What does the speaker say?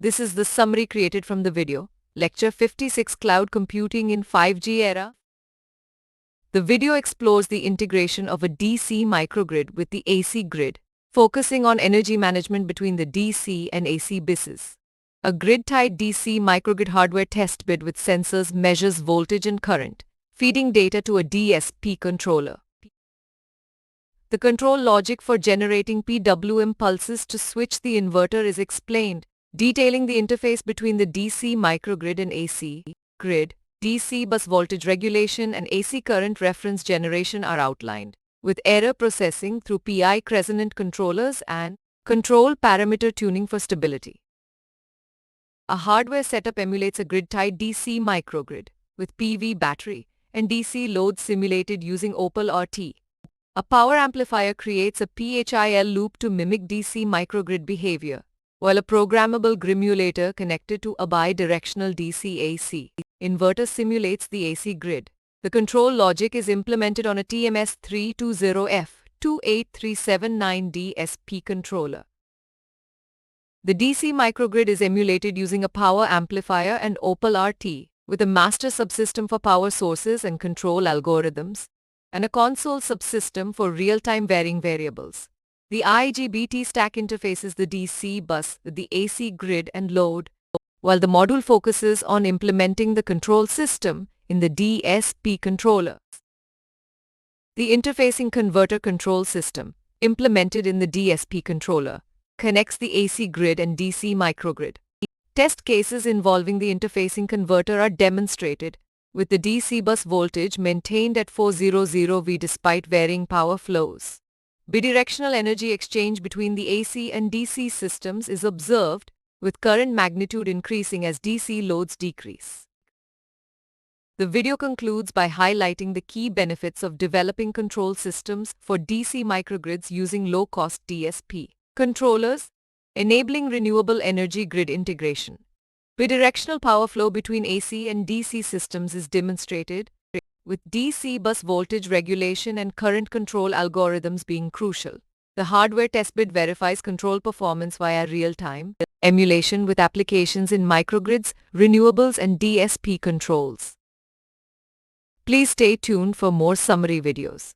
This is the summary created from the video, Lecture 56 Cloud Computing in 5G Era. The video explores the integration of a DC microgrid with the AC grid, focusing on energy management between the DC and AC buses. A grid-tied DC microgrid hardware test bed with sensors measures voltage and current, feeding data to a DSP controller. The control logic for generating PWM pulses to switch the inverter is explained, detailing the interface between the DC microgrid and AC grid. DC bus voltage regulation and AC current reference generation are outlined, with error processing through PI resonant controllers and control parameter tuning for stability. A hardware setup emulates a grid-tied DC microgrid, with PV battery and DC loads simulated using Opal RT. A power amplifier creates a PHIL loop to mimic DC microgrid behavior, while a programmable grimulator connected to a bidirectional DC-AC inverter simulates the AC grid. The control logic is implemented on a TMS320F28379 DSP controller. The DC microgrid is emulated using a power amplifier and Opal RT, with a master subsystem for power sources and control algorithms, and a console subsystem for real-time varying variables. The IGBT stack interfaces the DC bus with the AC grid and load, while the module focuses on implementing the control system in the DSP controller. The interfacing converter control system, implemented in the DSP controller, connects the AC grid and DC microgrid. Test cases involving the interfacing converter are demonstrated, with the DC bus voltage maintained at 400 V despite varying power flows. Bidirectional energy exchange between the AC and DC systems is observed, with current magnitude increasing as DC loads decrease. The video concludes by highlighting the key benefits of developing control systems for DC microgrids using low-cost DSP controllers, enabling renewable energy grid integration. Bidirectional power flow between AC and DC systems is demonstrated, with DC bus voltage regulation and current control algorithms being crucial. The hardware testbed verifies control performance via real-time emulation with applications in microgrids, renewables and DSP controls. Please stay tuned for more summary videos.